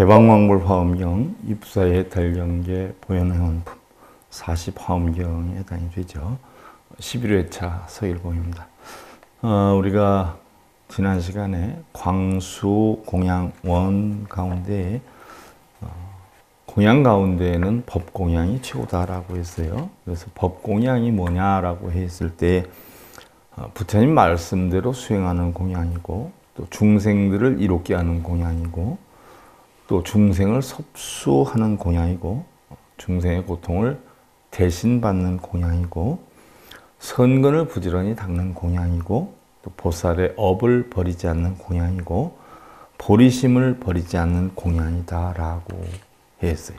열방왕불 화엄경 입사의 달경계 보현행원품 40화엄경에 해당이 되죠. 11회차 서일봉입니다. 우리가 지난 시간에 광수 공양원 가운데 공양 가운데에는 법공양이 최고다라고 했어요. 그래서 법공양이 뭐냐라고 했을 때 부처님 말씀대로 수행하는 공양이고, 또 중생들을 이롭게 하는 공양이고, 또 중생을 섭수하는 공양이고, 중생의 고통을 대신 받는 공양이고, 선근을 부지런히 닦는 공양이고, 또 보살의 업을 버리지 않는 공양이고, 보리심을 버리지 않는 공양이다라고 했어요.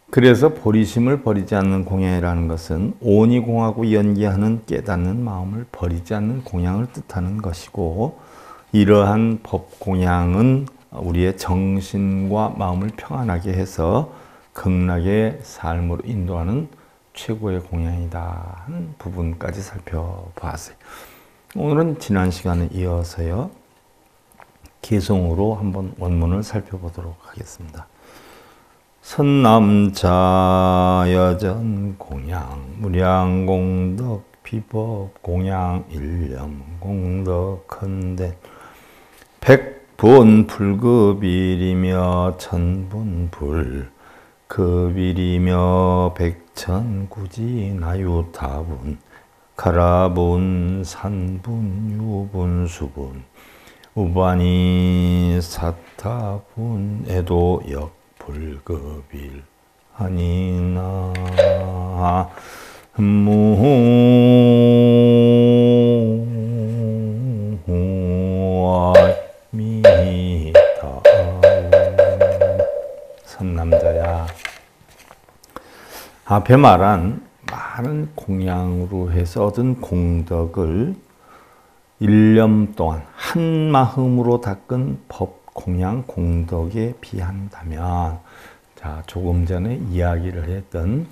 그래서 보리심을 버리지 않는 공양이라는 것은 오니 공하고 연기하는 깨닫는 마음을 버리지 않는 공양을 뜻하는 것이고, 이러한 법공양은 우리의 정신과 마음을 평안하게 해서 극락의 삶으로 인도하는 최고의 공양이다 하는 부분까지 살펴봤어요. 오늘은 지난 시간에 이어서요, 개성으로 한번 원문을 살펴보도록 하겠습니다. 선남자 여전 공양 무량 공덕 비법 공양 일념 공덕 헌된 백분 불급일이며 천분 불급일이며 백천 구지 나유타분 가라분 산분 유분 수분 우반이 사타분 애도역 불급일 아니나 무아미다. 선남자야, 앞에 말한 많은 공양으로 해서 얻은 공덕을 일념 동안 한 마음으로 닦은 법 공양 공덕에 비한다면, 자, 조금 전에 이야기를 했던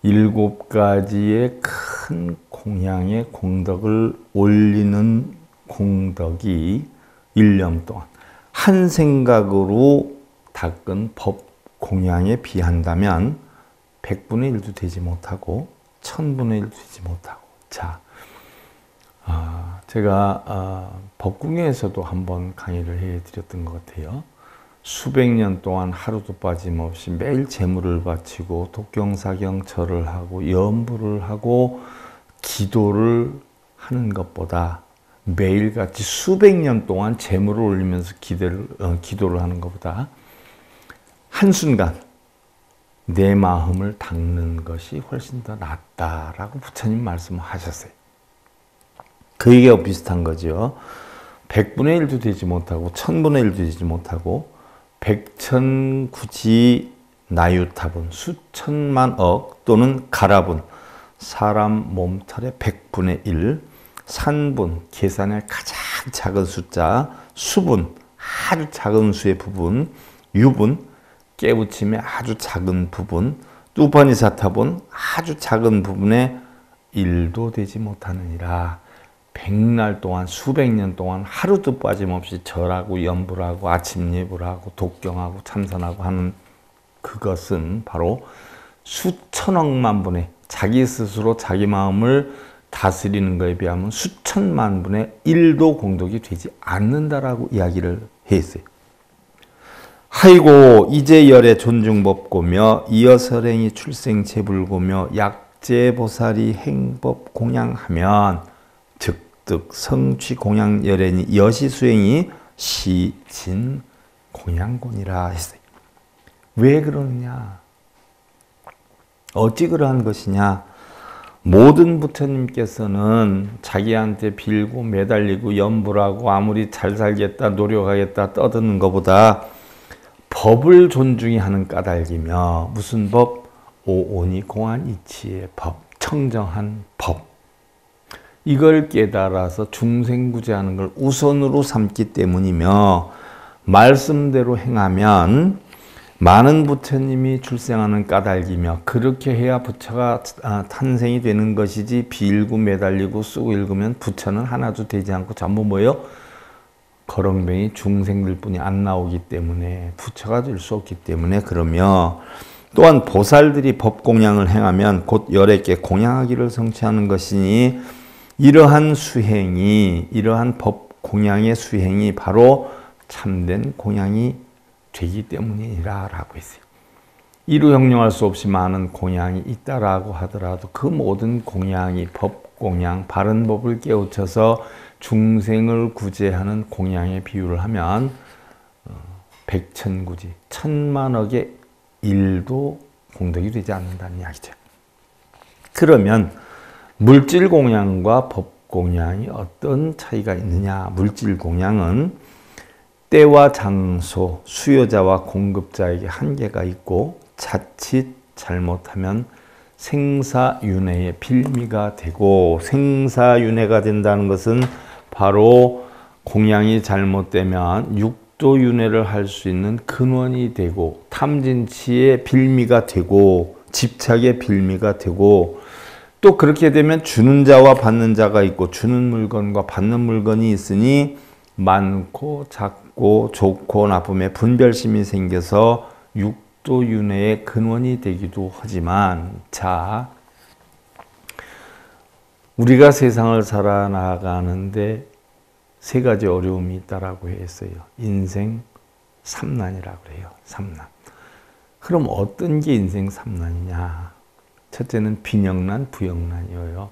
7가지의 큰 공양의 공덕을 올리는 공덕이 일념 동안 한 생각으로 닦은 법 공양에 비한다면 100분의 1도 되지 못하고 1000분의 1도 되지 못하고. 자, 제가 법궁에서도 한번 강의를 해드렸던 것 같아요. 수백 년 동안 하루도 빠짐없이 매일 제물을 바치고 독경사경 절을 하고 염불을 하고 기도를 하는 것보다, 매일같이 수백 년 동안 제물을 올리면서 기도를 하는 것보다 한순간 내 마음을 닦는 것이 훨씬 더 낫다라고 부처님 말씀하셨어요. 그 얘기와 비슷한 거죠. 100분의 1도 되지 못하고 1000분의 1도 되지 못하고 백천구지 나유타분 수천만억 또는 가라분 사람 몸털의 100분의 1 산분 계산의 가장 작은 숫자 수분 아주 작은 수의 부분 유분 깨우침의 아주 작은 부분 뚜파니사타분 아주 작은 부분의 1도 되지 못하느니라. 백날 동안 수백 년 동안 하루도 빠짐없이 절하고 염불하고 아침 예불하고 독경하고 참선하고 하는 그것은 바로 수천억만 분의 자기 스스로 자기 마음을 다스리는 것에 비하면 수천만 분의 1도 공덕이 되지 않는다라고 이야기를 했어요. 하이고 이제 열의 존중법고며 이어설행이 출생제불고며 약제보살이 행법 공양하면 즉득 성취 공양 열애니 여시수행이 시진 공양곤이라 했어요. 왜 그러느냐? 어찌 그러한 것이냐? 모든 부처님께서는 자기한테 빌고 매달리고 염불하고 아무리 잘 살겠다 노력하겠다 떠드는 것보다 법을 존중히 하는 까닭이며, 무슨 법? 오온이 공한 이치의 법, 청정한 법. 이걸 깨달아서 중생구제하는 걸 우선으로 삼기 때문이며, 말씀대로 행하면 많은 부처님이 출생하는 까닭이며, 그렇게 해야 부처가 탄생이 되는 것이지 빌고 매달리고 쓰고 읽으면 부처는 하나도 되지 않고 전부 뭐예요? 거렁뱅이 중생들뿐이 안 나오기 때문에 부처가 될 수 없기 때문에 그러며 또한 보살들이 법공양을 행하면 곧 열애께 공양하기를 성취하는 것이니 이러한 수행이 이러한 법공양의 수행이 바로 참된 공양이 되기 때문이라 라고 했어요. 이루 형용할 수 없이 많은 공양이 있다라고 하더라도 그 모든 공양이 법공양, 바른 법을 깨우쳐서 중생을 구제하는 공양에 비유를 하면 백천구지, 천만억의 일도 공덕이 되지 않는다는 이야기죠. 그러면 물질 공양과 법 공양이 어떤 차이가 있느냐? 물질 공양은 때와 장소, 수요자와 공급자에게 한계가 있고 자칫 잘못하면 생사윤회의 빌미가 되고, 생사윤회가 된다는 것은 바로 공양이 잘못되면 육도윤회를 할 수 있는 근원이 되고 탐진치의 빌미가 되고 집착의 빌미가 되고, 또 그렇게 되면 주는 자와 받는 자가 있고 주는 물건과 받는 물건이 있으니 많고 작고 좋고 나쁨의 분별심이 생겨서 육도윤회의 근원이 되기도 하지만, 자, 우리가 세상을 살아나가는데 세 가지 어려움이 있다라고 했어요. 인생 삼난이라고 그래요. 삼난. 그럼 어떤 게 인생 삼난이냐? 첫째는 빈영난, 부영난이에요.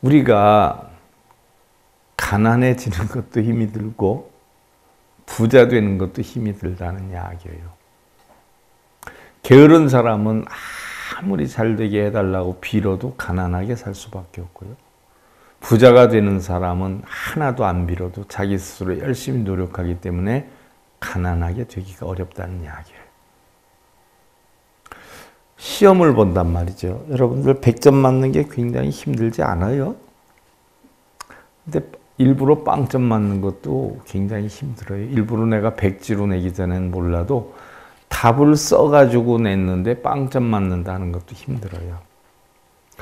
우리가 가난해지는 것도 힘이 들고 부자 되는 것도 힘이 들다는 이야기예요. 게으른 사람은 아무리 잘 되게 해달라고 빌어도 가난하게 살 수밖에 없고요. 부자가 되는 사람은 하나도 안 빌어도 자기 스스로 열심히 노력하기 때문에 가난하게 되기가 어렵다는 이야기예요. 시험을 본단 말이죠. 여러분들 100점 맞는 게 굉장히 힘들지 않아요? 근데 일부러 빵점 맞는 것도 굉장히 힘들어요. 일부러 내가 100지로 내기 전엔 몰라도 답을 써가지고 냈는데 빵점 맞는다는 것도 힘들어요.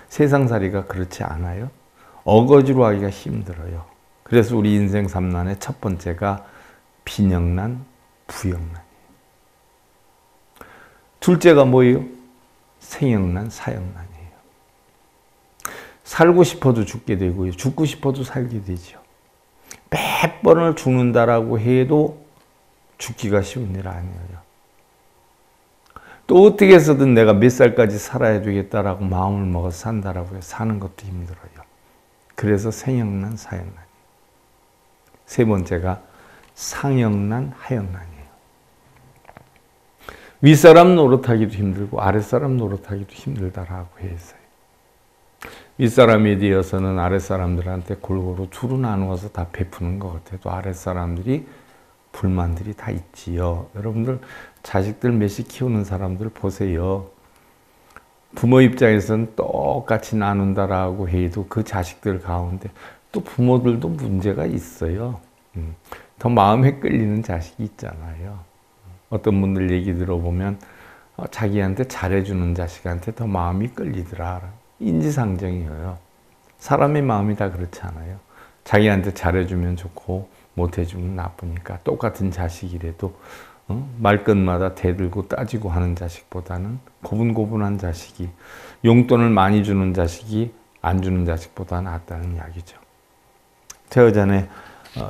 세상살이가 그렇지 않아요? 어거지로 하기가 힘들어요. 그래서 우리 인생 삼난의 첫 번째가 빈영난, 부영난이에요. 둘째가 뭐예요? 생영난, 사영난이에요. 살고 싶어도 죽게 되고요. 죽고 싶어도 살게 되죠. 몇 번을 죽는다라고 해도 죽기가 쉬운 일 아니에요. 또 어떻게 해서든 내가 몇 살까지 살아야 되겠다라고 마음을 먹어서 산다라고 해서 사는 것도 힘들어요. 그래서 생영난, 사영난이에요. 세 번째가 상영난, 하영난이에요. 윗사람 노릇하기도 힘들고 아랫사람 노릇하기도 힘들다라고 했어요. 윗사람이 되어서는 아랫사람들한테 골고루 두루 나누어서 다 베푸는 것 같아도 아랫사람들이 불만들이 다 있지요. 여러분들 자식들 몇씩 키우는 사람들 보세요. 부모 입장에서는 똑같이 나눈다라고 해도 그 자식들 가운데 또 부모들도 문제가 있어요. 더 마음에 끌리는 자식이 있잖아요. 어떤 분들 얘기 들어보면 자기한테 잘해주는 자식한테 더 마음이 끌리더라. 인지상정이에요. 사람의 마음이 다 그렇지 않아요. 자기한테 잘해주면 좋고 못해주면 나쁘니까 똑같은 자식이라도 말끝마다 대들고 따지고 하는 자식보다는 고분고분한 자식이, 용돈을 많이 주는 자식이 안 주는 자식보다 낫다는 이야기죠. 제가 전에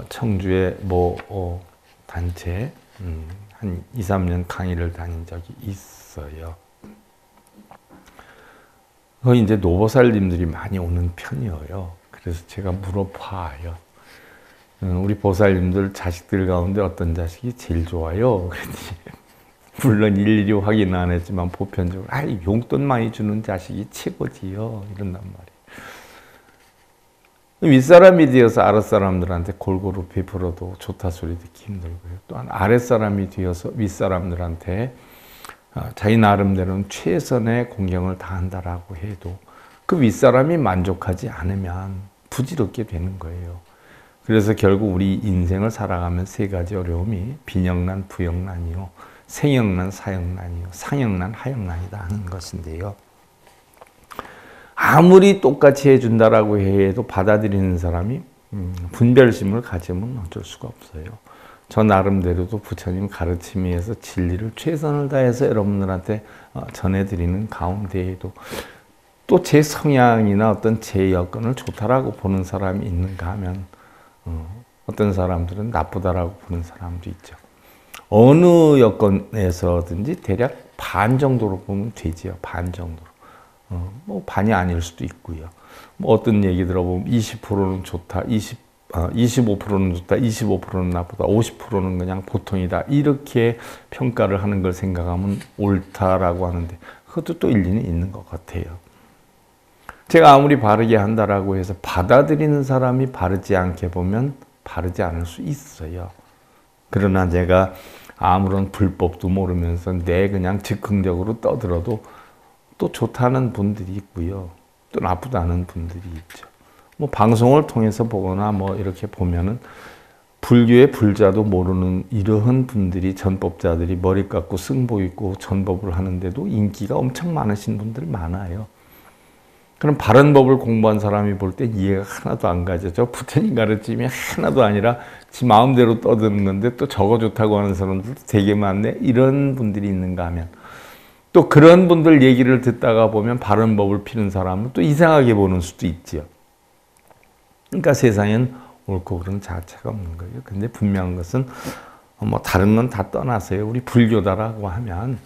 청주의 단체 한 2, 3년 강의를 다닌 적이 있어요. 거기 이제 노보살님들이 많이 오는 편이에요. 그래서 제가 물어봐요. 우리 보살님들 자식들 가운데 어떤 자식이 제일 좋아요? 그랬더니 물론 일일이 확인 안 했지만 보편적으로 용돈 많이 주는 자식이 최고지요. 이런단 말이에요. 윗사람이 되어서 아랫사람들한테 골고루 베풀어도 좋다 소리 듣기 힘들고요. 또한 아랫사람이 되어서 윗사람들한테 자기 나름대로는 최선의 공경을 다한다라고 해도 그 윗사람이 만족하지 않으면 부질없게 되는 거예요. 그래서 결국 우리 인생을 살아가면 세 가지 어려움이 빈영난, 부영난이요, 생영난, 사영난이요, 상영난, 하영난이다 하는 것인데요. 아무리 똑같이 해준다라고 해도 받아들이는 사람이 분별심을 가지면 어쩔 수가 없어요. 저 나름대로도 부처님 가르침에 의해서 진리를 최선을 다해서 여러분들한테 전해드리는 가운데에도 또 제 성향이나 어떤 제 여건을 좋다라고 보는 사람이 있는가 하면 어떤 사람들은 나쁘다라고 보는 사람도 있죠. 어느 여건에서든지 대략 반 정도로 보면 되지요. 반 정도로. 뭐 반이 아닐 수도 있고요. 뭐 어떤 얘기 들어보면 20%는 좋다, 25%는 좋다, 25%는 나쁘다, 50%는 그냥 보통이다. 이렇게 평가를 하는 걸 생각하면 옳다라고 하는데 그것도 또 일리는 있는 것 같아요. 제가 아무리 바르게 한다라고 해서 받아들이는 사람이 바르지 않게 보면 바르지 않을 수 있어요. 그러나 제가 아무런 불법도 모르면서 그냥 즉흥적으로 떠들어도 또 좋다는 분들이 있고요. 또 나쁘다는 분들이 있죠. 뭐 방송을 통해서 보거나 뭐 이렇게 보면은 불교의 불자도 모르는 이러한 분들이 전법자들이 머리 깎고 승복 입고 전법을 하는데도 인기가 엄청 많으신 분들 많아요. 그럼 바른 법을 공부한 사람이 볼 때 이해가 하나도 안 가죠. 저 부처님 가르침이 하나도 아니라 지 마음대로 떠드는 건데 또 저거 좋다고 하는 사람들도 되게 많네. 이런 분들이 있는가 하면 또 그런 분들 얘기를 듣다가 보면 바른 법을 피는 사람은 또 이상하게 보는 수도 있죠. 그러니까 세상엔 옳고 그른 자체가 없는 거예요. 근데 분명한 것은 뭐 다른 건 다 떠나서요. 우리 불교다라고 하면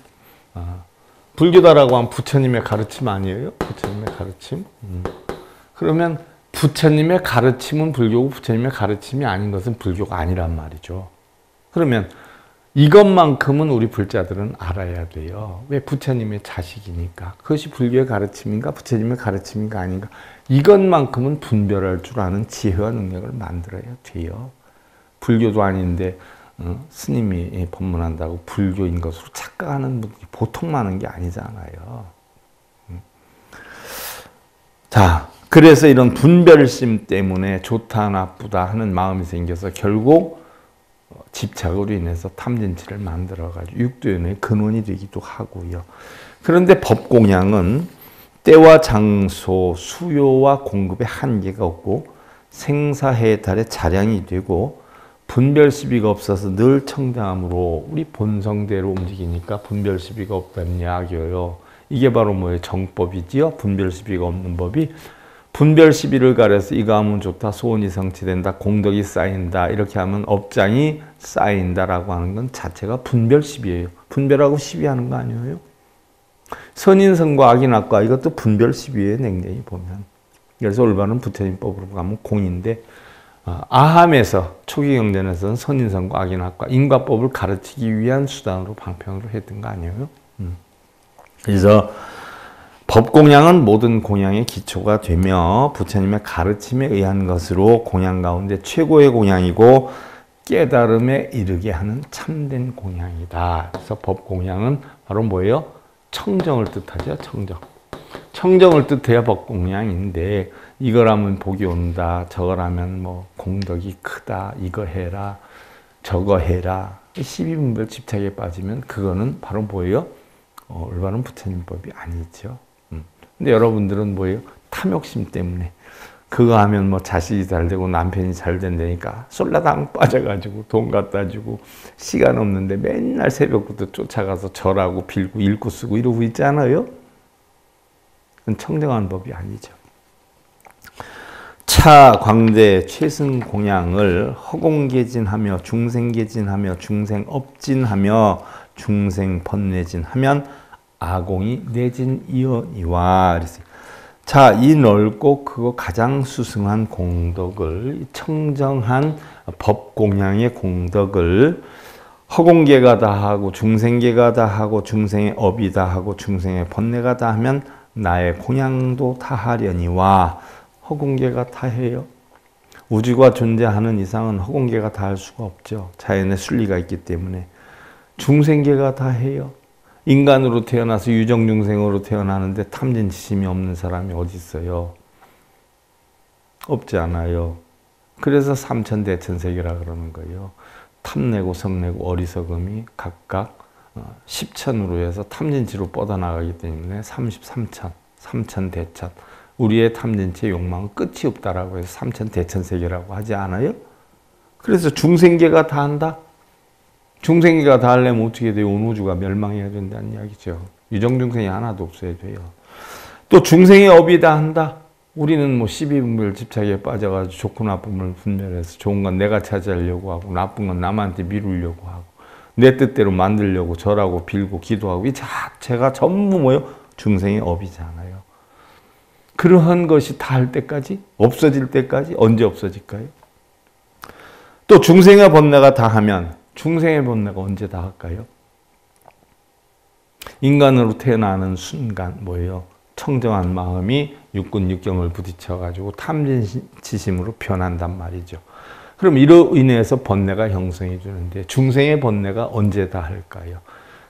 불교다라고 하면 부처님의 가르침 아니에요? 부처님의 가르침? 그러면 부처님의 가르침은 불교고 부처님의 가르침이 아닌 것은 불교가 아니란 말이죠. 그러면 이것만큼은 우리 불자들은 알아야 돼요. 왜? 부처님의 자식이니까. 그것이 불교의 가르침인가 부처님의 가르침인가 아닌가. 이것만큼은 분별할 줄 아는 지혜와 능력을 만들어야 돼요. 불교도 아닌데 스님이 법문한다고 불교인 것으로 착각하는 분들이 보통 많은 게 아니잖아요. 자, 그래서 이런 분별심 때문에 좋다 나쁘다 하는 마음이 생겨서 결국 집착으로 인해서 탐진치를 만들어가지고 육도연의 근원이 되기도 하고요. 그런데 법공양은 때와 장소, 수요와 공급에 한계가 없고 생사해탈의 자량이 되고 분별시비가 없어서 늘 청량함으로 우리 본성대로 움직이니까 분별시비가 없다는 이야기예요. 이게 바로 뭐예요? 정법이지요. 분별시비가 없는 법이 분별시비를 가려서 이거 하면 좋다, 소원이 성취된다, 공덕이 쌓인다, 이렇게 하면 업장이 쌓인다라고 하는 건 자체가 분별시비예요. 분별하고 시비하는 거 아니에요? 선인성과 악인악과 이것도 분별시비예요. 냉정히 보면. 그래서 올바른 부처님법으로 가면 공인데 아함에서 초기 경전에서는 선인성과 악인학과 인과법을 가르치기 위한 수단으로 방편으로 했던 거 아니에요? 그래서 법공양은 모든 공양의 기초가 되며 부처님의 가르침에 의한 것으로 공양 가운데 최고의 공양이고 깨달음에 이르게 하는 참된 공양이다. 그래서 법공양은 바로 뭐예요? 청정을 뜻하죠. 청정. 청정을 뜻해야 법공양인데 이걸 하면 복이 온다, 저걸 하면 뭐 공덕이 크다, 이거 해라, 저거 해라. 시비분별 집착에 빠지면 그거는 바로 뭐예요? 올바른 부처님법이 아니죠. 근데 여러분들은 뭐예요? 탐욕심 때문에 그거 하면 뭐 자식이 잘 되고 남편이 잘 된다니까 솔라당 빠져가지고 돈 갖다 주고 시간 없는데 맨날 새벽부터 쫓아가서 절하고 빌고 읽고 쓰고 이러고 있잖아요. 그건 청정한 법이 아니죠. 차 광대 최승 공양을 허공개진하며 중생개진하며 중생업진하며 중생번뇌진하면 아공이 내진이언이와. 자, 이 넓고 크고 가장 수승한 공덕을 청정한 법공양의 공덕을 허공계가 다 하고 중생계가 다 하고 중생의 업이 다 하고 중생의 번뇌가 다 하면 나의 공양도 다하려니와. 허공계가 다해요. 우주가 존재하는 이상은 허공계가 다할 수가 없죠. 자연의 순리가 있기 때문에. 중생계가 다해요. 인간으로 태어나서 유정중생으로 태어나는데 탐진치심이 없는 사람이 어디 있어요? 없지 않아요. 그래서 삼천대천세계라 그러는 거예요. 탐내고 성내고 어리석음이 각각 10천으로 해서 탐진치로 뻗어나가기 때문에 33천, 삼천대천. 우리의 탐진치의 욕망은 끝이 없다라고 해서 삼천대천세계라고 하지 않아요? 그래서 중생계가 다 한다? 중생계가 다 하려면 어떻게 돼요? 온 우주가 멸망해야 된다는 이야기죠. 유정중생이 하나도 없어야 돼요. 또 중생의 업이 다 한다? 우리는 뭐 12분별 집착에 빠져가지고 좋고 나쁨을 분별해서 좋은 건 내가 차지하려고 하고 나쁜 건 남한테 미루려고 하고 내 뜻대로 만들려고 절하고 빌고 기도하고 이 자체가 전부 뭐예요? 중생의 업이잖아요. 그러한 것이 다 할 때까지? 없어질 때까지? 언제 없어질까요? 또 중생의 번뇌가 다 하면 중생의 번뇌가 언제 다 할까요? 인간으로 태어나는 순간 뭐예요? 청정한 마음이 육군 육경을 부딪혀가지고 탐진치심으로 변한단 말이죠. 그럼 이로 인해서 번뇌가 형성해 주는데 중생의 번뇌가 언제 다 할까요?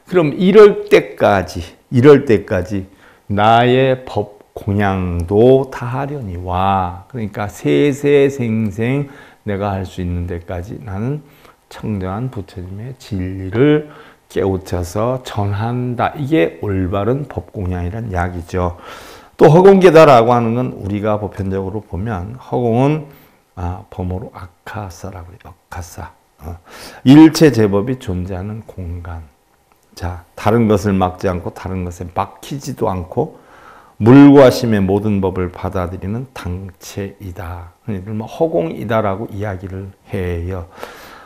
그럼 이럴 때까지 나의 법 공양도 다 하려니 와. 그러니까 세세생생 내가 할 수 있는 데까지 나는 청정한 부처님의 진리를 깨우쳐서 전한다. 이게 올바른 법공양이란 이야기죠. 또 허공계다라고 하는 건 우리가 보편적으로 보면 허공은 범어로 아카사라고 해요. 아카사. 일체 제법이 존재하는 공간. 자, 다른 것을 막지 않고 다른 것에 막히지도 않고 물과 심의 모든 법을 받아들이는 당체이다. 그러니까 허공이다라고 이야기를 해요.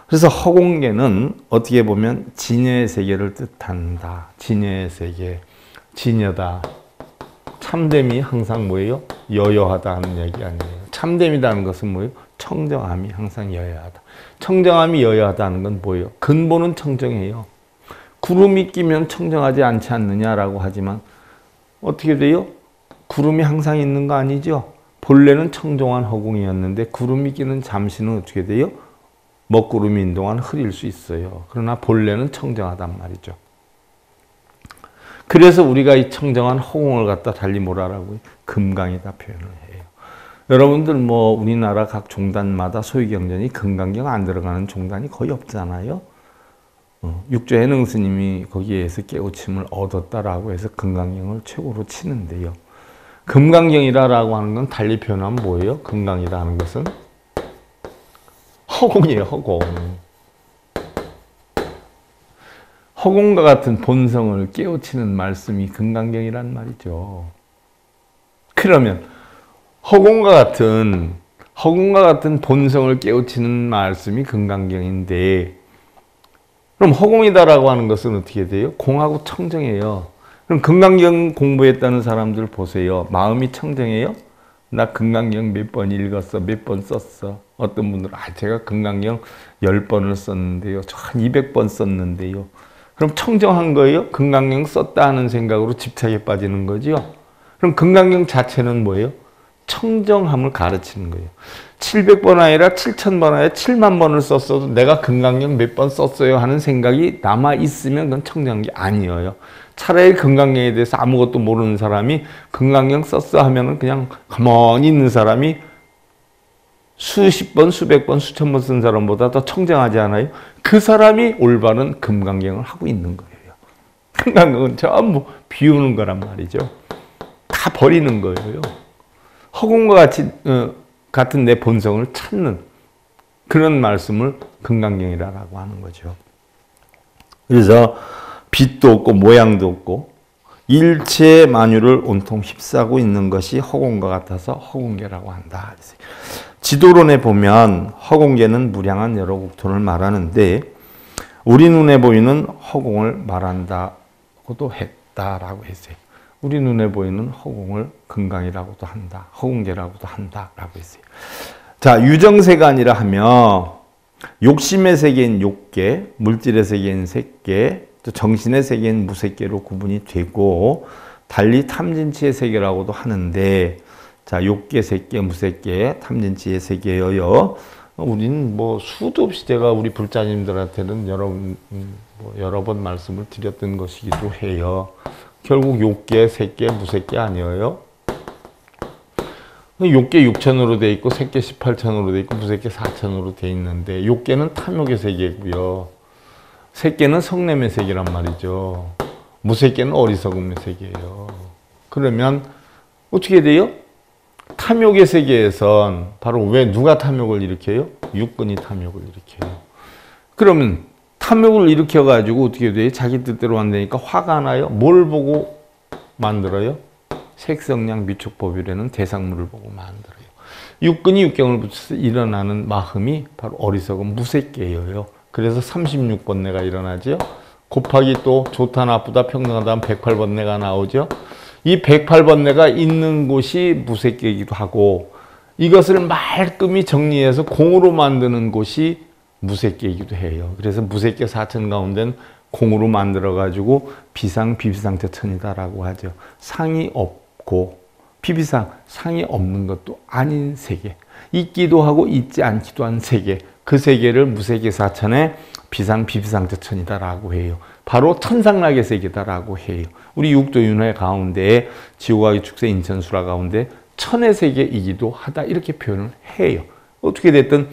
그래서 허공계는 어떻게 보면 진여의 세계를 뜻한다. 진여의 세계, 진여다. 참됨이 항상 뭐예요? 여여하다 하는 얘기 아니에요. 참됨이라는 것은 뭐예요? 청정함이 항상 여여하다. 청정함이 여여하다는 건 뭐예요? 근본은 청정해요. 구름이 끼면 청정하지 않지 않느냐라고 하지만 어떻게 돼요? 구름이 항상 있는 거 아니죠? 본래는 청정한 허공이었는데 구름이 끼는 잠시는 어떻게 돼요? 먹구름이 있는 동안 흐릴 수 있어요. 그러나 본래는 청정하단 말이죠. 그래서 우리가 이 청정한 허공을 갖다 달리 뭐라라고 금강이다 표현을 해요. 여러분들 뭐 우리나라 각 종단마다 소위경전이 금강경 안 들어가는 종단이 거의 없잖아요. 육조 해능 스님이 거기에서 깨우침을 얻었다라고 해서 금강경을 최고로 치는데요. 금강경이라고 하는 건 달리 표현하면 뭐예요? 금강이라 하는 것은 허공이에요. 허공. 허공과 같은 본성을 깨우치는 말씀이 금강경이란 말이죠. 그러면 허공과 같은 본성을 깨우치는 말씀이 금강경인데 그럼 허공이다라고 하는 것은 어떻게 돼요? 공하고 청정해요. 그럼 금강경 공부했다는 사람들 보세요. 마음이 청정해요? 나 금강경 몇 번 읽었어, 몇 번 썼어. 어떤 분들은 제가 금강경 10번을 썼는데요. 저 한 200번 썼는데요. 그럼 청정한 거예요? 금강경 썼다 하는 생각으로 집착에 빠지는 거죠. 그럼 금강경 자체는 뭐예요? 청정함을 가르치는 거예요. 700번 아니라 7000번 아니라 7만 번을 썼어도 내가 금강경 몇 번 썼어요 하는 생각이 남아있으면 그건 청정한 게 아니에요. 차라리 금강경에 대해서 아무것도 모르는 사람이 금강경 썼어 하면은 그냥 가만히 있는 사람이 수십 번, 수백 번, 수천 번 쓴 사람보다 더 청정하지 않아요? 그 사람이 올바른 금강경을 하고 있는 거예요. 금강경은 전부 비우는 거란 말이죠. 다 버리는 거예요. 허공과 같은 내 본성을 찾는 그런 말씀을 금강경이라고 하는 거죠. 그래서 빛도 없고 모양도 없고 일체 만유를 온통 휩싸고 있는 것이 허공과 같아서 허공계라고 한다. 지도론에 보면 허공계는 무량한 여러 국토를 말하는데 우리 눈에 보이는 허공을 말한다고도 했다라고 했어요. 우리 눈에 보이는 허공을 금강이라고도 한다. 허공계라고도 한다라고 했어요. 자, 유정세가 아니라 하면 욕심의 세계인 욕계, 물질의 세계인 색계, 또 정신의 세계인 무색계로 구분이 되고 달리 탐진치의 세계라고도 하는데 자, 욕계, 색계, 무색계, 탐진치의 세계여요. 우리는 뭐 수도 없이 제가 우리 불자님들한테는 여러 번 말씀을 드렸던 것이기도 해요. 결국 욕계, 색계, 무색계 아니에요? 욕계 6천으로 돼 있고 색계 18천으로 돼 있고 무색계 4천으로 돼 있는데 욕계는 탐욕의 세계고요. 색계는 성냄의 세계란 말이죠. 무색계는 어리석음의 세계예요. 그러면 어떻게 돼요? 탐욕의 세계에선 바로 왜 누가 탐욕을 일으켜요? 육근이 탐욕을 일으켜요. 그러면 탐욕을 일으켜가지고 어떻게 돼요? 자기 뜻대로 한다니까 화가 나요? 뭘 보고 만들어요? 색성량 미촉법이라는 대상물을 보고 만들어요. 육근이 육경을 붙여서 일어나는 마음이 바로 어리석은 무색계예요. 그래서 36번뇌가 일어나죠. 곱하기 또 좋다 나쁘다 평등하다 하면 108번뇌가 나오죠. 이 108번뇌가 있는 곳이 무색계이기도 하고 이것을 말끔히 정리해서 공으로 만드는 곳이 무색계이기도 해요. 그래서 무색계 사천 가운데는 공으로 만들어가지고 비상, 비비상태 천이다라고 하죠. 상이 없고 비비상, 상이 없는 것도 아닌 세계. 있기도 하고 있지 않기도 한 세계. 그 세계를 무색계 사천의 비상, 비비상태 천이다라고 해요. 바로 천상락의 세계다라고 해요. 우리 육도윤회 가운데 지옥아기 축세 인천수라 가운데 천의 세계이기도 하다 이렇게 표현을 해요. 어떻게 됐든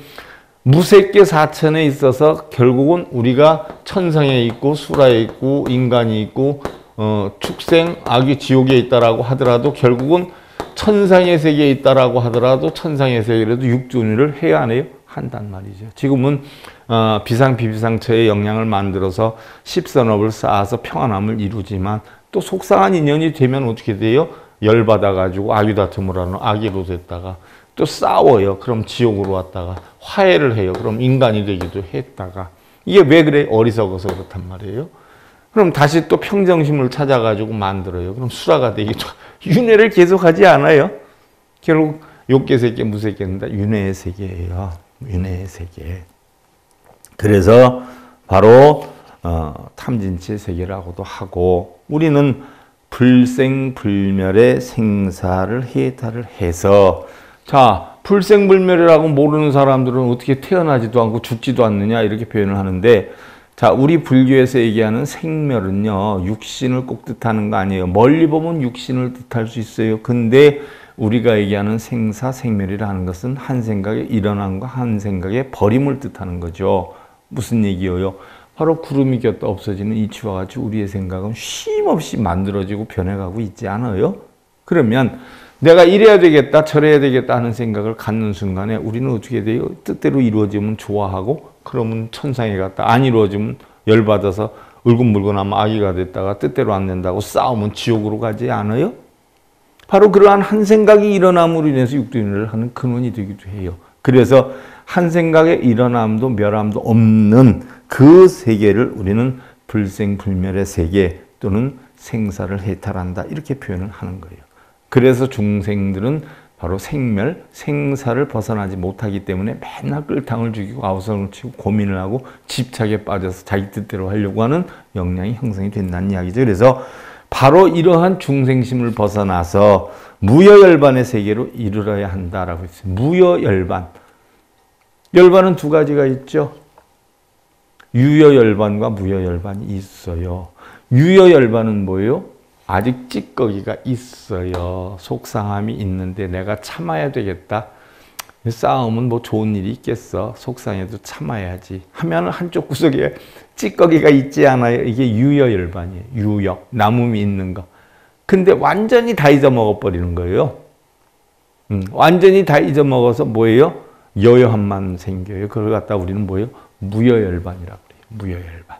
무색계 사천에 있어서 결국은 우리가 천상에 있고 수라에 있고 인간이 있고 축생, 악이 지옥에 있다라고 하더라도 결국은 천상의 세계에 있다라고 하더라도 천상의 세계라도 육조윤회를 해야 안 해요? 한단 말이죠. 지금은 비상, 비비상처의 영향을 만들어서 십선업을 쌓아서 평안함을 이루지만 또 속상한 인연이 되면 어떻게 돼요? 열받아가지고 악유다툼을 하는 악의로 됐다가 또 싸워요. 그럼 지옥으로 왔다가 화해를 해요. 그럼 인간이 되기도 했다가 이게 왜 그래? 어리석어서 그렇단 말이에요. 그럼 다시 또 평정심을 찾아가지고 만들어요. 그럼 수라가 되기도 윤회를 계속하지 않아요. 결국 욕계세계, 무색계는 윤회의 세계예요. 윤회의 세계. 그래서 바로 탐진치의 세계라고도 하고 우리는 불생불멸의 생사를 해탈을 해서 자 불생불멸이라고 모르는 사람들은 어떻게 태어나지도 않고 죽지도 않느냐 이렇게 표현을 하는데 자 우리 불교에서 얘기하는 생멸은요 육신을 꼭 뜻하는 거 아니에요. 멀리 보면 육신을 뜻할 수 있어요. 근데 우리가 얘기하는 생사 생멸이라 하는 것은 한 생각에 일어남과 한 생각에 버림을 뜻하는 거죠. 무슨 얘기예요? 바로 구름이 꼈다 없어지는 이치와 같이 우리의 생각은 쉼없이 만들어지고 변해가고 있지 않아요? 그러면 내가 이래야 되겠다 저래야 되겠다 하는 생각을 갖는 순간에 우리는 어떻게 돼요? 뜻대로 이루어지면 좋아하고 그러면 천상에 갔다 안 이루어지면 열받아서 울근불근하면 아기가 됐다가 뜻대로 안 된다고 싸우면 지옥으로 가지 않아요? 바로 그러한 한 생각이 일어남으로 인해서 육도윤회를 하는 근원이 되기도 해요. 그래서 한 생각의 일어남도 멸함도 없는 그 세계를 우리는 불생불멸의 세계 또는 생사를 해탈한다 이렇게 표현을 하는 거예요. 그래서 중생들은 바로 생멸, 생사를 벗어나지 못하기 때문에 맨날 끌탕을 죽이고 아우성을 치고 고민을 하고 집착에 빠져서 자기 뜻대로 하려고 하는 역량이 형성이 된다는 이야기죠. 그래서 바로 이러한 중생심을 벗어나서 무여열반의 세계로 이르러야 한다라고 했어요. 무여열반. 열반은 두 가지가 있죠. 유여열반과 무여열반이 있어요. 유여열반은 뭐예요? 아직 찌꺼기가 있어요. 속상함이 있는데 내가 참아야 되겠다. 싸움은 뭐 좋은 일이 있겠어. 속상해도 참아야지. 하면 한쪽 구석에 찌꺼기가 있지 않아요. 이게 유여열반이에요. 유여. 남음이 있는 거. 근데 완전히 다 잊어먹어버리는 거예요. 완전히 다 잊어먹어서 뭐예요? 여여함만 생겨요. 그걸 갖다 우리는 뭐예요? 무여열반이라고 그래요. 무여열반.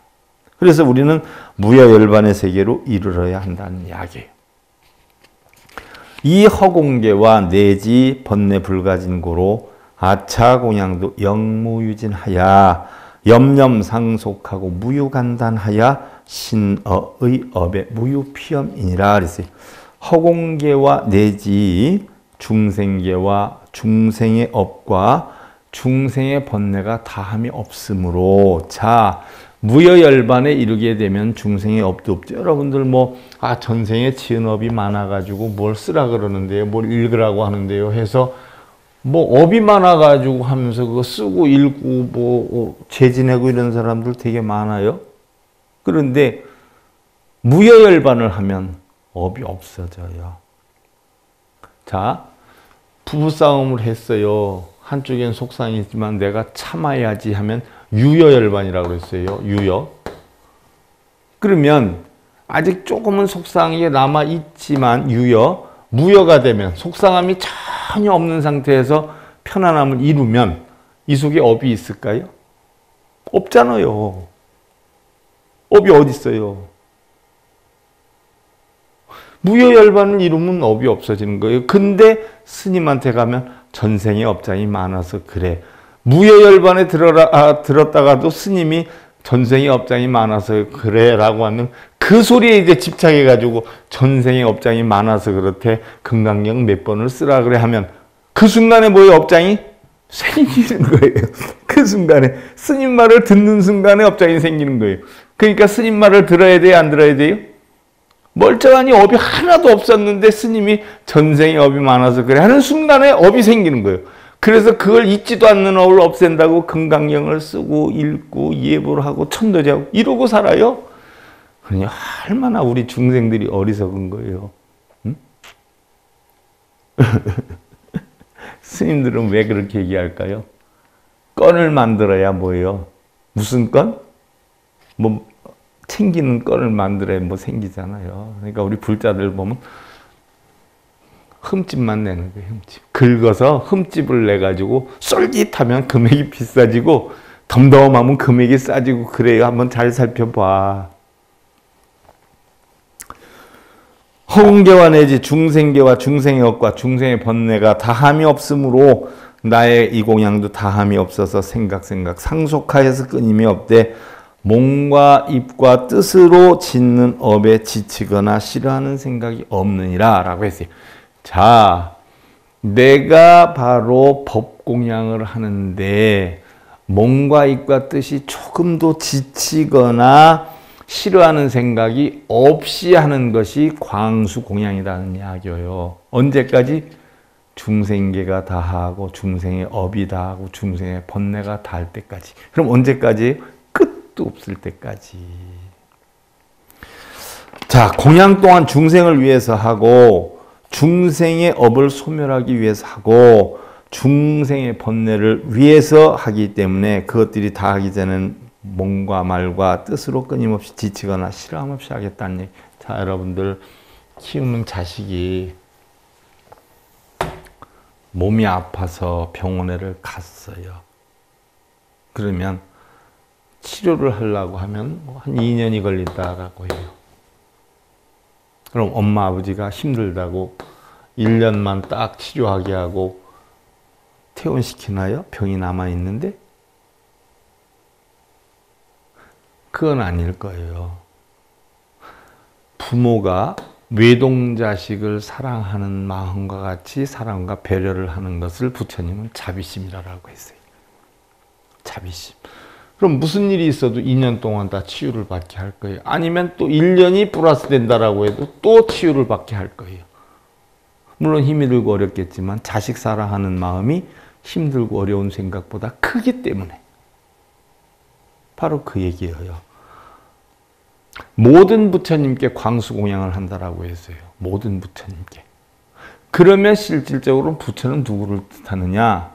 그래서 우리는 무여열반의 세계로 이르러야 한다는 이야기예요. 이 허공계와 내지 번뇌 불가진고로 아차공양도 영무유진하야 염념상속하고 무유간단하야 신어의 업의 무유피엄이니라 그랬어요. 허공계와 내지 중생계와 중생의 업과 중생의 번뇌가 다함이 없으므로 자 무여열반에 이르게 되면 중생의 업도 없죠. 여러분들 전생에 지은 업이 많아가지고 뭘 쓰라 그러는데요. 뭘 읽으라고 하는데요. 해서 업이 많아가지고 하면서 그거 쓰고 읽고 재지내고 이런 사람들 되게 많아요. 그런데 무여열반을 하면 업이 없어져요. 자, 부부싸움을 했어요. 한쪽엔 속상이 있지만 내가 참아야지 하면 유여열반이라고 그랬어요. 유여. 그러면 아직 조금은 속상하게 남아있지만 유여. 무여가 되면, 속상함이 전혀 없는 상태에서 편안함을 이루면 이 속에 업이 있을까요? 없잖아요. 업이 어디 있어요? 무여열반을 이루면 업이 없어지는 거예요. 근데 스님한테 가면 전생에 업장이 많아서 그래. 무여열반에 들었다가도 스님이 전생에 업장이 많아서 그래 라고 하는 그 소리에 이제 집착해가지고 전생에 업장이 많아서 그렇대. 금강경 몇 번을 쓰라 그래 하면 그 순간에 뭐예요? 업장이 생기는 거예요. 그 순간에 스님 말을 듣는 순간에 업장이 생기는 거예요. 그러니까 스님 말을 들어야 돼요? 안 들어야 돼요? 멀쩡하니 업이 하나도 없었는데 스님이 전생에 업이 많아서 그래 하는 순간에 업이 생기는 거예요. 그래서 그걸 잊지도 않는 업을 없앤다고 금강경을 쓰고 읽고 예보를 하고 천도제하고 이러고 살아요. 그러니 얼마나 우리 중생들이 어리석은 거예요. 응? 스님들은 왜 그렇게 얘기할까요? 건을 만들어야 뭐예요? 무슨 건? 뭐 챙기는 건을 만들어야 뭐 생기잖아요. 그러니까 우리 불자들 보면 흠집만 내는 거예요. 흠집. 긁어서 흠집을 내가지고 쏠깃하면 금액이 비싸지고 덤덤하면 금액이 싸지고 그래요. 한번 잘 살펴봐. 허공계와 내지 중생계와 중생의 업과 중생의 번뇌가 다함이 없으므로 나의 이 공양도 다함이 없어서 생각 상속하여서 끊임이 없되 몸과 입과 뜻으로 짓는 업에 지치거나 싫어하는 생각이 없느니라 라고 했어요. 자, 내가 바로 법공양을 하는데 몸과 입과 뜻이 조금도 지치거나 싫어하는 생각이 없이 하는 것이 광수공양이라는 이야기예요. 언제까지? 중생계가 다하고 중생의 업이 다하고 중생의 번뇌가 다할 때까지. 그럼 언제까지? 끝도 없을 때까지. 자, 공양 또한 중생을 위해서 하고 중생의 업을 소멸하기 위해서 하고 중생의 번뇌를 위해서 하기 때문에 그것들이 다 하기 전에는 몸과 말과 뜻으로 끊임없이 지치거나 실함 없이 하겠다는 얘기. 자, 여러분들 키우는 자식이 몸이 아파서 병원에를 갔어요. 그러면 치료를 하려고 하면 한 2년이 걸린다라고 해요. 그럼 엄마 아버지가 힘들다고 1년만 딱 치료하게 하고 퇴원시키나요? 병이 남아있는데? 그건 아닐 거예요. 부모가 외동자식을 사랑하는 마음과 같이 사랑과 배려를 하는 것을 부처님은 자비심이라고 했어요. 자비심. 그럼 무슨 일이 있어도 2년 동안 다 치유를 받게 할 거예요. 아니면 또 1년이 플러스 된다라고 해도 또 치유를 받게 할 거예요. 물론 힘이 들고 어렵겠지만 자식 사랑하는 마음이 힘들고 어려운 생각보다 크기 때문에 바로 그 얘기예요. 모든 부처님께 광수공양을 한다라고 했어요. 모든 부처님께. 그러면 실질적으로 부처는 누구를 뜻하느냐?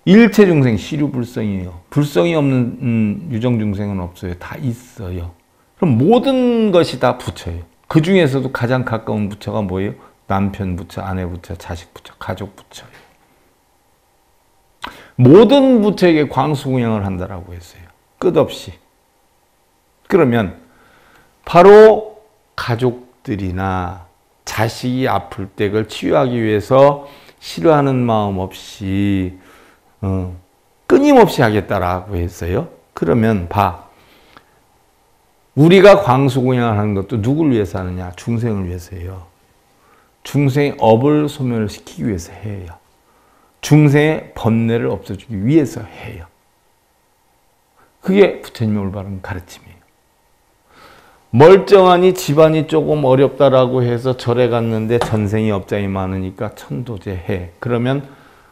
일체 중생 시류불성이에요. 불성이 없는 유정중생은 없어요. 다 있어요. 그럼 모든 것이 다 부처예요. 그 중에서도 가장 가까운 부처가 뭐예요? 남편 부처, 아내 부처, 자식 부처, 가족 부처예요. 모든 부처에게 광수공양을 한다라고 했어요. 끝없이. 그러면 바로 가족들이나 자식이 아플 때 그걸 치유하기 위해서 싫어하는 마음 없이 끊임없이 하겠다라고 했어요. 그러면 봐. 우리가 광수공양을 하는 것도 누구를 위해서 하느냐? 중생을 위해서예요. 중생의 업을 소멸시키기 위해서 해요. 중생의 번뇌를 없애주기 위해서 해요. 그게 부처님의 올바른 가르침이에요. 멀쩡하니 집안이 조금 어렵다라고 해서 절에 갔는데 전생이 업장이 많으니까 천도제 해. 그러면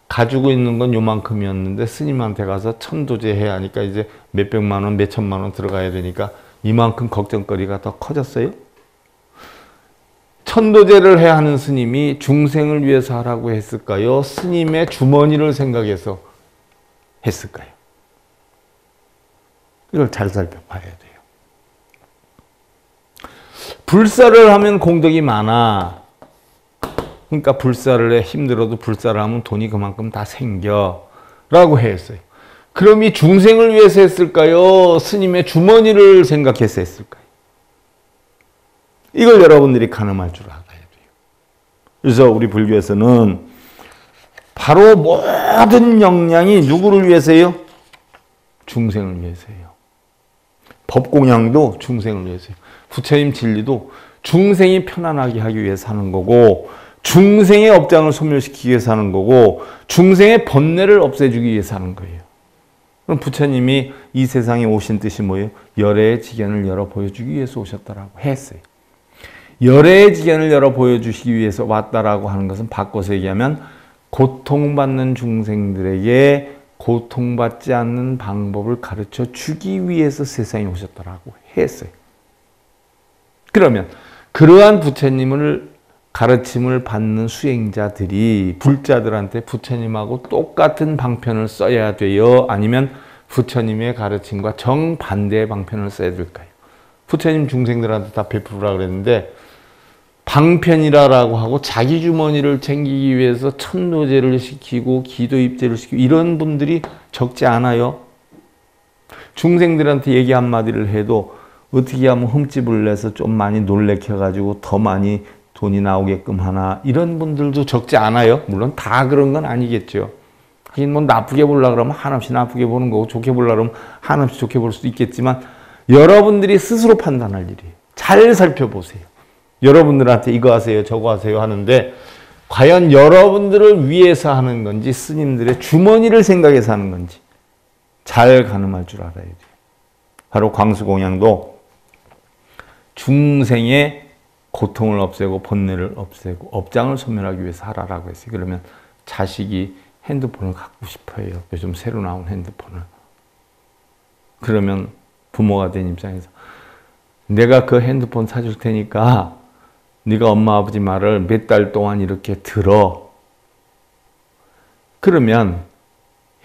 가지고 있는 건 요만큼이었는데 스님한테 가서 천도제 해 하니까 이제 몇백만 원, 몇천만 원 들어가야 되니까 이만큼 걱정거리가 더 커졌어요. 천도제를 해야 하는 스님이 중생을 위해서 하라고 했을까요? 스님의 주머니를 생각해서 했을까요? 이걸 잘 살펴봐야 돼요. 불사를 하면 공덕이 많아. 그러니까 불사를 해. 힘들어도 불사를 하면 돈이 그만큼 다 생겨. 라고 했어요. 그럼 이 중생을 위해서 했을까요? 스님의 주머니를 생각해서 했을까요? 이걸 여러분들이 가늠할 줄 알아야 돼요. 그래서 우리 불교에서는 바로 모든 역량이 누구를 위해서요? 중생을 위해서요. 법공양도 중생을 위해서요. 부처님 진리도 중생이 편안하게 하기 위해서 하는 거고, 중생의 업장을 소멸시키기 위해서 하는 거고, 중생의 번뇌를 없애주기 위해서 하는 거예요. 그럼 부처님이 이 세상에 오신 뜻이 뭐예요? 열애의 지견을 열어 보여주기 위해서 오셨다라고 했어요. 열애의 지견을 열어 보여주시기 위해서 왔다라고 하는 것은 바꿔서 얘기하면 고통받는 중생들에게 고통받지 않는 방법을 가르쳐 주기 위해서 세상에 오셨다라고 했어요. 그러면 그러한 부처님을 가르침을 받는 수행자들이 불자들한테 부처님하고 똑같은 방편을 써야 돼요? 아니면 부처님의 가르침과 정반대의 방편을 써야 될까요? 부처님 중생들한테 다 베풀으라 그랬는데 방편이라고 하고 자기 주머니를 챙기기 위해서 천도제를 시키고 기도입제를 시키고 이런 분들이 적지 않아요. 중생들한테 얘기 한마디를 해도 어떻게 하면 흠집을 내서 좀 많이 놀래켜가지고 더 많이 돈이 나오게끔 하나, 이런 분들도 적지 않아요. 물론 다 그런 건 아니겠죠. 하긴 뭐 나쁘게 보려고 그러면 한없이 나쁘게 보는 거고, 좋게 보려고 그러면 한없이 좋게 볼 수도 있겠지만, 여러분들이 스스로 판단할 일이에요. 잘 살펴보세요. 여러분들한테 이거 하세요, 저거 하세요 하는데, 과연 여러분들을 위해서 하는 건지, 스님들의 주머니를 생각해서 하는 건지, 잘 가늠할 줄 알아야 돼요. 바로 광수공양도 중생의 고통을 없애고 번뇌를 없애고 업장을 소멸하기 위해서 하라라고 했어요. 그러면 자식이 핸드폰을 갖고 싶어해요. 요즘 새로 나온 핸드폰을. 그러면 부모가 된 입장에서 내가 그 핸드폰 사줄 테니까 네가 엄마 아버지 말을 몇 달 동안 이렇게 들어. 그러면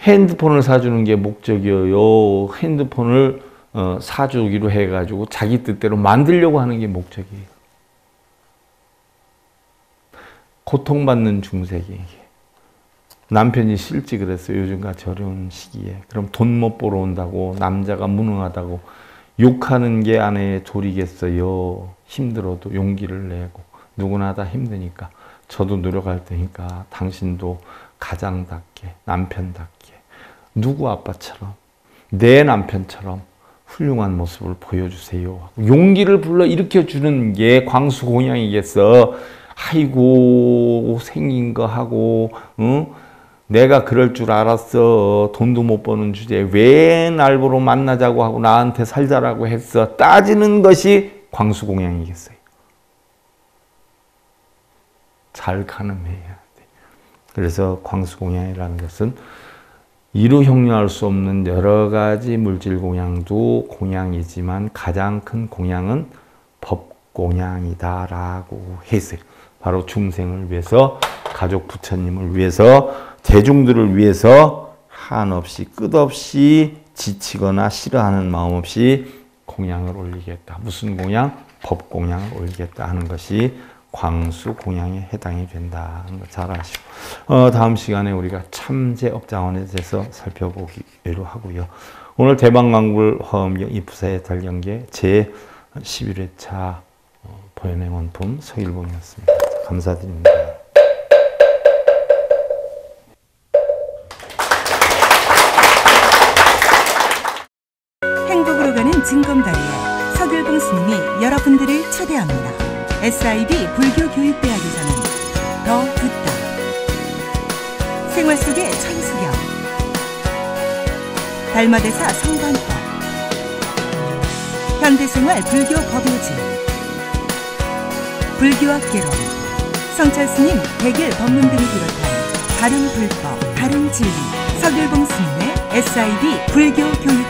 핸드폰을 사주는 게 목적이에요. 핸드폰을 사주기로 해가지고 자기 뜻대로 만들려고 하는 게 목적이에요. 고통받는 중생에게 남편이 싫지 그랬어요. 요즘같이 어려운 시기에. 그럼 돈 못 벌어 온다고, 남자가 무능하다고 욕하는 게 아내의 도리겠어요. 힘들어도 용기를 내고, 누구나 다 힘드니까 저도 노력할 테니까 당신도 가장답게, 남편답게, 누구 아빠처럼, 내 남편처럼 훌륭한 모습을 보여주세요. 용기를 불러 일으켜주는 게 광수공양이겠어. 아이고 생긴 거 하고 내가 그럴 줄 알았어. 돈도 못 버는 주제에 왜 날 보러 만나자고 하고 나한테 살자라고 했어. 따지는 것이 광수공양이겠어요. 잘 가늠해야 돼. 그래서 광수공양이라는 것은 이루 형용할 수 없는 여러 가지 물질 공양도 공양이지만 가장 큰 공양은 법공양이다라고 했어요. 바로 중생을 위해서, 가족 부처님을 위해서, 대중들을 위해서 한없이 끝없이 지치거나 싫어하는 마음 없이 공양을 올리겠다. 무슨 공양? 법공양을 올리겠다 하는 것이 광수공양에 해당이 된다 하는 거 잘 아시고, 다음 시간에 우리가 참제업장원에 대해서 살펴보기로 하고요. 오늘 대방광불 화엄경 이프사의 달경계 제11회차 보현의 원품 서일봉이었습니다. 감사드립니다. 행복으로 가는 징검다리에 서길봉 스님이 여러분들을 초대합니다. SIB 불교교육대학에서는 더 듣다, 생활 속의 천수경, 달마대사 성관법, 현대생활 불교 법요지, 불교학개론, 성찰스님 백일 법문 등을 비롯한 다른 불법, 다른 진리, 서길봉 스님의 SIB 불교교육